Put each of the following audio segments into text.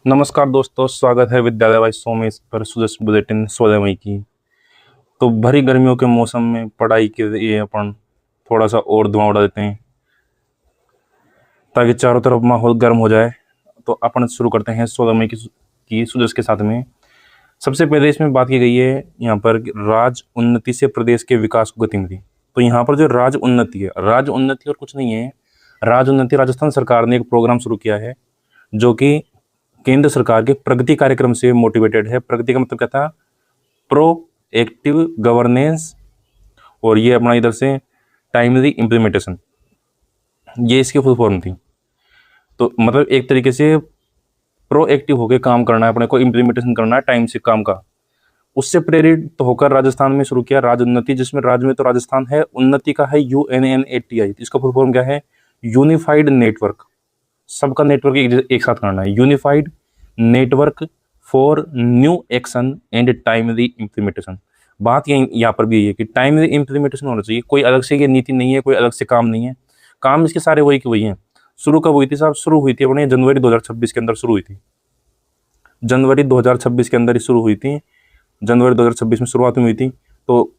नमस्कार दोस्तों, स्वागत है विद्यालय वाइज शो में। इस पर सुदर्श बुलेटिन 16 मई की। तो भरी गर्मियों के मौसम में पढ़ाई के लिए अपन थोड़ा सा और धुआं उड़ा देते हैं ताकि चारों तरफ माहौल गर्म हो जाए। तो अपन शुरू करते हैं 16 मई की सुदर्श के साथ में। सबसे पहले इसमें बात की गई है यहाँ पर कि राज उन्नति से प्रदेश के विकास को गति मिली। तो यहाँ पर जो राज उन्नति है, राज उन्नति और कुछ नहीं है। राज उन्नति राजस्थान सरकार ने एक प्रोग्राम शुरू किया है जो कि केंद्र सरकार के प्रगति कार्यक्रम से मोटिवेटेड है। प्रगति का मतलब क्या था? प्रो एक्टिव गवर्नेंस, और ये अपना इधर से टाइमली इम्प्लीमेंटेशन, ये इसकी फुल फॉर्म थी। तो मतलब एक तरीके से प्रोएक्टिव होकर काम करना है, अपने को इम्प्लीमेंटेशन करना है टाइम से काम का। उससे प्रेरित तो होकर राजस्थान में शुरू किया राज उन्नति, जिसमें राज्य में तो राजस्थान है, उन्नति का है UNNATI। इसका फुल फॉर्म क्या है? Unified network. सबका नेटवर्क एक साथ करना है, unified network for new action and timely implementation. बात यहाँ पर भी यही है कि टाइमली इम्प्लीमेंटेशन होना चाहिए। कोई अलग से ये नीति नहीं है, कोई अलग से काम नहीं है, काम इसके सारे वही के वही हैं। शुरू कब हुई थी साहब? शुरू हुई थी अपने जनवरी 2026 के अंदर शुरू हुई थी। जनवरी 2026 के अंदर ही शुरू हुई थी। जनवरी 2026 में शुरुआत में हुई थी। तो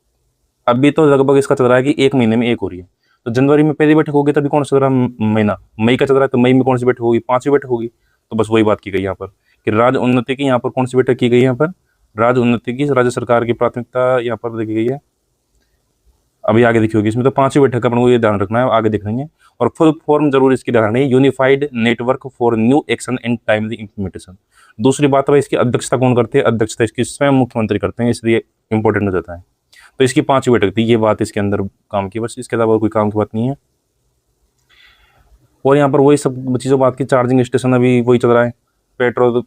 अभी तो लगभग इसका चल रहा है कि एक महीने में एक हो रही है। तो जनवरी में पहली बैठक होगी, तभी कौन सा चल रहा है? महीना मई का चल रहा है, तो मई में कौन सी बैठक होगी? 5वीं बैठक होगी। तो बस वही बात की गई यहाँ पर कि राज्य उन्नति की यहाँ पर कौन सी बैठक की गई है? यहाँ पर राज्य उन्नति की राज्य सरकार की प्राथमिकता यहाँ पर देखी गई है। अभी आगे देखी होगी, इसमें तो 5वीं बैठक अपन को ये ध्यान रखना है, आगे देख लेंगे। और फुल फॉर्म जरूर इसकी ध्यान है, unified network for new action and timely implementation. दूसरी बात है, इसकी अध्यक्षता कौन करते हैं? अध्यक्षता इसकी स्वयं मुख्यमंत्री करते हैं, इसलिए इंपॉर्टेंट हो जाता है। तो इसकी 5वीं बैठक थी, ये बात इसके अंदर काम की, बस इसके अलावा कोई काम की बात नहीं है। और यहाँ पर वही सब चीज़ों बात की, चार्जिंग स्टेशन अभी वही चल रहा है, पेट्रोल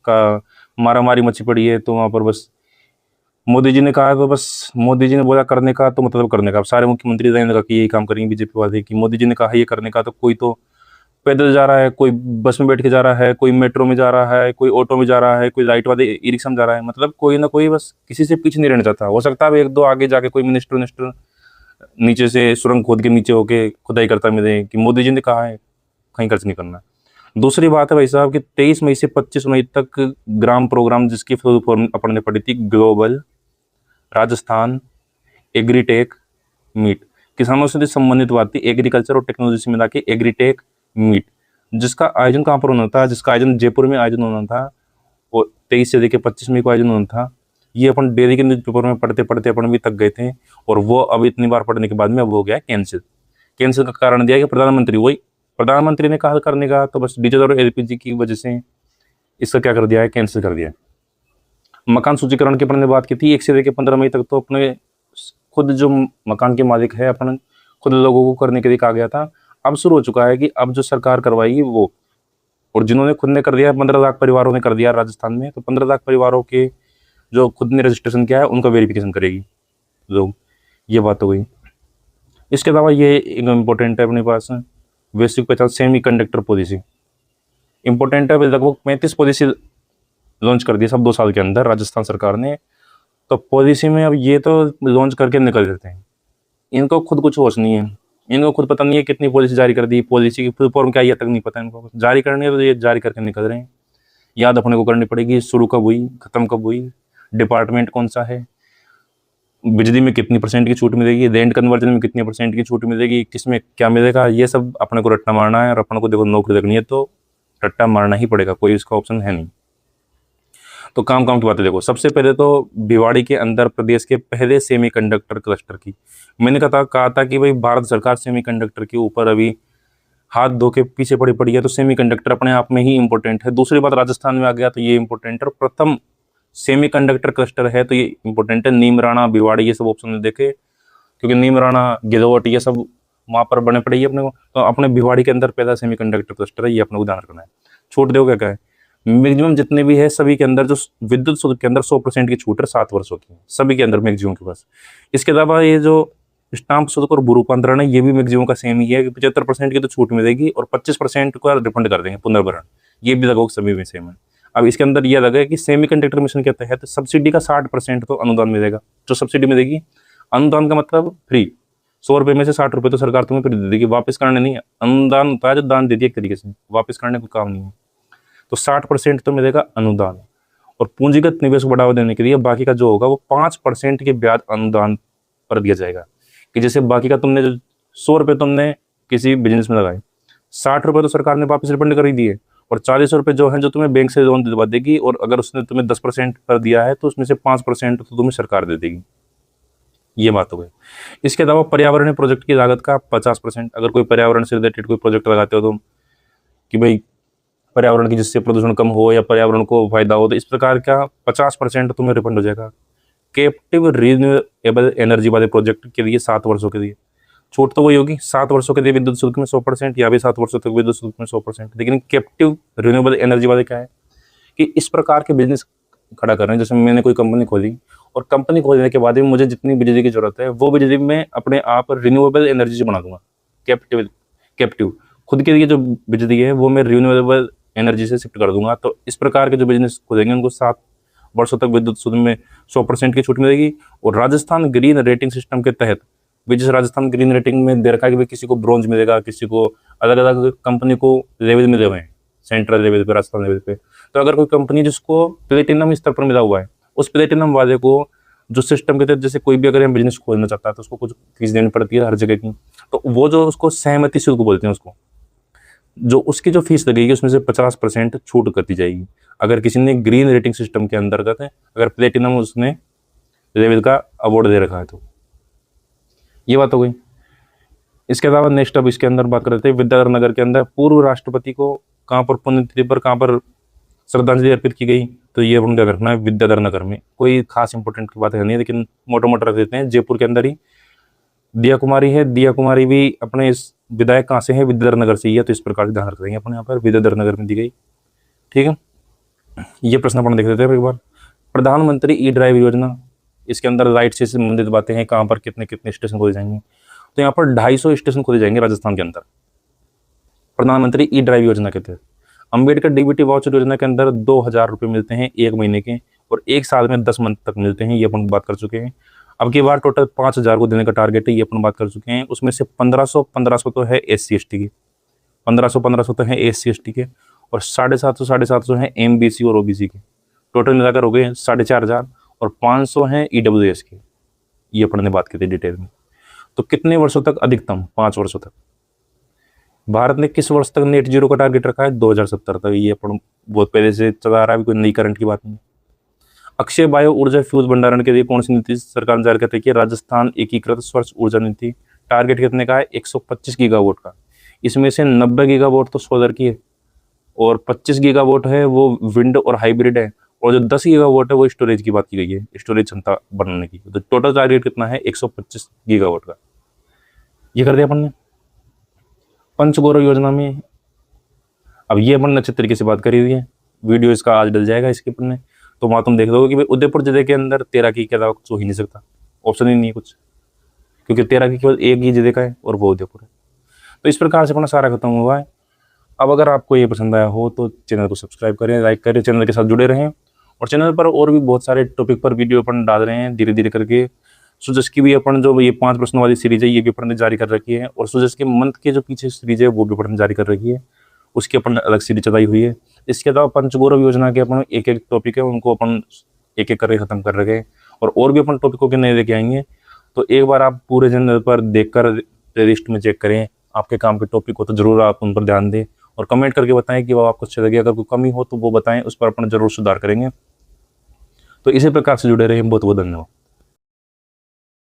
का मारा मारी मची पड़ी है। तो वहाँ पर बस मोदी जी ने कहा, तो बस मोदी जी ने बोला करने का, तो मतलब करने का। अब सारे मुख्यमंत्री रहने लगा कि यही काम करेंगे बीजेपी वाले, कि मोदी जी ने कहा ये करने का, तो कोई तो पैदल जा रहा है, कोई बस में बैठ के जा रहा है, कोई मेट्रो में जा रहा है, कोई ऑटो में जा रहा है, कोई लाइट वाले ई रिक्शा में जा रहा है। मतलब कोई ना कोई बस किसी से पीछे नहीं रहना चाहता। हो सकता है अब एक दो आगे जाके कोई मिनिस्टर नीचे से सुरंग खोद के नीचे होके खुदाई करता मिले कि मोदी जी ने कहा है कहीं खर्च नहीं करना। दूसरी बात है भाई साहब कि 23 मई से 25 मई तक ग्राम प्रोग्राम, जिसकी फुल फॉर्म अपन ने पढ़ी थी, ग्लोबल राजस्थान एग्रीटेक मीट। किसानों से संबंधित बात थी, एग्रीकल्चर और टेक्नोलॉजी से मिला के एग्रीटेक मीट, जिसका आयोजन कहाँ पर होना था? जिसका आयोजन जयपुर में आयोजन होना था, और 23 से लेकर 25 मई को आयोजन होना था। ये अपन डेली के न्यूज़पेपर में पढ़ते पढ़ते अपन भी थक गए थे, और वो अब इतनी बार पढ़ने के बाद में अब हो गया कैंसिल। कैंसिल का कारण दिया कि प्रधानमंत्री ने कहा करने का, तो बस डीजल और एलपीजी की वजह से इसका क्या कर दिया है? कैंसिल कर दिया है। मकान सूचीकरण की अपन ने बात की थी, 1 से लेकर 15 मई तक तो अपने खुद जो मकान के मालिक है अपन खुद लोगों को करने के लिए कहा गया था। अब शुरू हो चुका है कि अब जो सरकार करवाएगी वो, और जिन्होंने खुद ने कर दिया है, 15 लाख परिवारों ने कर दिया राजस्थान में, तो 15 लाख परिवारों के जो खुद ने रजिस्ट्रेशन किया है उनका वेरिफिकेशन करेगी लोग। ये बात हो गई। इसके अलावा ये एक इम्पोर्टेंट है अपने पास, वैश्विक पहचान सेमी कंडक्टर पॉलिसी इंपॉर्टेंट है। लगभग 35 पॉलिसी लॉन्च कर दी सब 2 साल के अंदर राजस्थान सरकार ने। तो पॉलिसी में अब ये तो लॉन्च करके निकल देते हैं, इनको खुद कुछ होश नहीं है, इनको खुद पता नहीं है कितनी पॉलिसी जारी कर दी, पॉलिसी की फुल फॉर्म क्या है ये तक नहीं पता इनको। जारी करनी है तो ये जारी करके निकल रहे हैं। याद अपने को करनी पड़ेगी, शुरू कब हुई, खत्म कब हुई, डिपार्टमेंट कौन सा है, बिजली में कितनी % की छूट मिलेगी, लैंड कन्वर्जन में कितनी % की छूट मिलेगी, किसमें क्या मिलेगा, ये सब अपने को रट्टा मारना है। और अपने को देखो नौकरी लगनी है तो रट्टा मारना ही पड़ेगा, कोई इसका ऑप्शन है नहीं। तो काम की बातें देखो, सबसे पहले तो भिवाड़ी के अंदर प्रदेश के पहले सेमीकंडक्टर क्लस्टर की मैंने कहा था कि भाई भारत सरकार सेमीकंडक्टर के ऊपर अभी हाथ धो के पीछे पड़ी है। तो सेमीकंडक्टर अपने आप में ही इंपॉर्टेंट है। दूसरी बात, राजस्थान में आ गया तो ये इंपॉर्टेंट है। प्रथम सेमीकंडक्टर क्लस्टर है तो ये इंपॉर्टेंट है। नीमराणा, भिवाड़ी, ये सब ऑप्शन देखे, क्योंकि नीमराणा, गिलोट, ये सब वहाँ पर बने पड़े अपने को। तो अपने भिवाड़ी के अंदर पहला सेमीकंडक्टर क्लस्टर है, ये अपने को ध्यान रखना है। छूट दो क्या है, मैक्सिमम जितने भी है सभी के अंदर जो विद्युत शुल्क के अंदर 100% की छूट है 7 वर्षों की, सभी के अंदर मैक्सिमम के पास। इसके अलावा ये जो स्टाम्प शुल्क और भू रूपांतरण है, ये भी मैक्सिमम का सेम ही है कि 75% की तो छूट मिलेगी और 25% का रिफंड कर देंगे, पुनर्भरण। ये भी लगभग सभी में सेम है। अब इसके अंदर यह लगा है कि सेमीकंडक्टर मिशन के तहत सब्सिडी का 60% तो अनुदान मिलेगा। जो सब्सिडी मिलेगी, अनुदान का मतलब फ्री, 100 रुपये में से 60 रुपये तो सरकार तुम्हें फ्री दे देगी, वापस करने नहीं है। अनुदान होता है जो दान दे दिया एक तरीके से, वापस करने का काम नहीं है। तो 60% तो मिलेगा अनुदान, और पूंजीगत निवेश को बढ़ावा देने के लिए बाकी का जो होगा वो 5% के ब्याज अनुदान पर दिया जाएगा। कि जैसे बाकी का तुमने जो 100 रुपये तुमने किसी बिजनेस में लगाए, 60 रुपये तो सरकार ने वापस रिफंड कर ही दिए, और 40 रुपये जो है जो तुम्हें बैंक से लोन दिलवा देगी, और अगर उसने तुम्हें 10% कर दिया है तो उसमें से 5% तो तुम्हें सरकार दे देगी। ये बात हो गई। इसके अलावा पर्यावरणीय प्रोजेक्ट की लागत का 50%, अगर कोई पर्यावरण से रिलेटेड कोई प्रोजेक्ट लगाते हो तुम कि भाई पर्यावरण की जिससे प्रदूषण कम हो या पर्यावरण को फायदा हो, तो इस प्रकार का 50% तुम्हें रिफंड हो जाएगा। कैप्टिव रिन्यूएबल एनर्जी वाले प्रोजेक्ट के लिए 7 वर्षों के लिए छूट तो वही होगी, 7 वर्षों के लिए विद्युत शुल्क में 100%, या भी 7 वर्षों तक विद्युत शुल्क में 100%। लेकिन कैप्टिव रिन्यूएबल एनर्जी वाले क्या है कि इस प्रकार के बिजनेस खड़ा कर रहे हैं, जैसे मैंने कोई कंपनी खोली, और कंपनी खोलने के बाद भी मुझे जितनी बिजली की जरूरत है वो बिजली मैं अपने आप रिन्यूएबल एनर्जी से बना दूंगा। कैप्टिव खुद के लिए जो बिजली है वो मैं रिन्यूएबल एनर्जी से शिफ्ट कर दूंगा। तो इस प्रकार के जो बिजनेस खोलेंगे उनको 7 वर्षों तक विद्युत शुल्क में 100% की छूट मिलेगी। और राजस्थान ग्रीन रेटिंग सिस्टम के तहत भी, जैसे राजस्थान ग्रीन रेटिंग में दे रखा है कि भाई किसी को ब्रॉन्ज मिलेगा, किसी को अलग अलग कंपनी को लेवल मिले हुए हैं, सेंट्रल लेवल पे, राजस्थान लेवल पे। तो अगर कोई कंपनी जिसको प्लेटिनम स्तर पर मिला हुआ है, उस प्लेटिनम वाले को जो सिस्टम के तहत, जैसे कोई भी अगर हम बिजनेस खोलना चाहता है तो उसको कुछ फीस देनी पड़ती है हर जगह की, तो वो जो उसको सहमति शुल्क बोलते हैं, उसको जो उसकी जो फीस लगेगी उसमें से 50% छूट कर दी जाएगी अगर किसी ने ग्रीन रेटिंग सिस्टम के अंतर्गत है, अगर प्लेटिनम उसने लेवल का अवार्ड दे रखा है तो। ये बात हो गई। इसके अलावा नेक्स्ट अब इसके अंदर बात करते हैं विद्याधर नगर के अंदर पूर्व राष्ट्रपति को कहाँ पर पुण्यतिथि पर कहाँ पर श्रद्धांजलि अर्पित की गई, तो ये अपन क्या रखना है, विद्याधर नगर में। कोई खास इंपॉर्टेंट की बात है नहीं, लेकिन मोटा मोटा रख देते हैं। जयपुर के अंदर ही दिया कुमारी है, दिया कुमारी भी अपने इस विधायक कहाँ से है, विद्याधर नगर से ही है, तो इस प्रकार से ध्यान रख देंगे अपन यहाँ पर, विद्याधर नगर में दी गई। ठीक है, ये प्रश्न अपन देख लेते हैं एक बार। प्रधानमंत्री ई ड्राइव योजना, इसके अंदर राइट से संबंधित बातें हैं, कहाँ पर कितने कितने स्टेशन खोले जाएंगे, तो यहाँ पर 250 स्टेशन खोले जाएंगे राजस्थान के अंदर प्रधानमंत्री ई ड्राइव योजना के तहत। अम्बेडकर डीबीटी वाउचर योजना के अंदर 2000 रुपये मिलते हैं 1 महीने के, और 1 साल में 10 मंथ तक मिलते हैं, ये अपन बात कर चुके हैं। अब की बार टोटल 5000 को देने का टारगेट है, ये अपन बात कर चुके हैं। उसमें से 1500 तो है SC/ST के, 1500 तो है SC/ST के, और 750 है MBC और OBC के। टोटल मिलाकर हो गए 4500, और 500 हैं EWS के। ये अपन ने बात की थी डिटेल में। तो कितने वर्षों तक? अधिकतम 5 वर्षों तक। भारत ने किस वर्ष तक नेट जीरो का टारगेट रखा है? 2070 तक। ये अपन बहुत पहले से चला आ रहा है, कोई नई करंट की बात नहीं। अक्षय बायो ऊर्जा फ्यूज भंडारण के लिए कौन सी नीति सरकार ने जारी कर रखी है? राजस्थान एकीकृत स्वच्छ ऊर्जा नीति। टारगेट कितने का है? 125 गीगावाट का। इसमें से 90 गीगावाट तो सोलर की है, और 25 गीगावाट है वो विंड और हाइब्रिड है, और जो 10 गीगावाट है वो स्टोरेज की बात की गई है, स्टोरेज क्षमता बढ़ाने की। तो टोटल टारगेट कितना है? 125 गीगावाट का। ये कर दिया अपन ने। पंचगौरव योजना में अब ये अपन ने अच्छे तरीके से बात करी हुई है, वीडियो इसका आज डल जाएगा इसके अपन ने, तो वहाँ तुम देख लोगे कि भाई उदयपुर जिले के अंदर तैराकी के अलावा कुछ हो ही नहीं सकता, ऑप्शन ही नहीं है कुछ, क्योंकि तैराकी केवल एक ही जिले का है और वो उदयपुर है। तो इस प्रकार से अपना सारा खत्म हुआ है। अब अगर आपको ये पसंद आया हो तो चैनल को सब्सक्राइब करें, लाइक करें, चैनल के साथ जुड़े रहें। और चैनल पर और भी बहुत सारे टॉपिक पर वीडियो अपन डाल रहे हैं धीरे धीरे करके। सुजस की भी अपन जो ये 5 प्रश्नों वाली सीरीज है ये भी अपन ने जारी कर रखी है, और सुजस के मंथ के जो पीछे सीरीज है वो भी अपन ने जारी कर रखी है, उसकी अपन अलग सीरीज चलाई हुई है। इसके अलावा पंचगौरव योजना के अपन एक एक टॉपिक है उनको अपन एक एक करके खत्म कर रखे हैं, और भी अपन टॉपिकों के नए लेके आएंगे। तो एक बार आप पूरे चैनल पर देखकर प्लेलिस्ट में चेक करें, आपके काम के टॉपिक हो तो जरूर आप उन पर ध्यान दें, और कमेंट करके बताएं कि वो आपको अच्छे लगे। अगर कोई कमी हो तो वो बताएं, उस पर अपन जरूर सुधार करेंगे। तो इसी प्रकार से जुड़े रहें। बहुत बहुत धन्यवाद।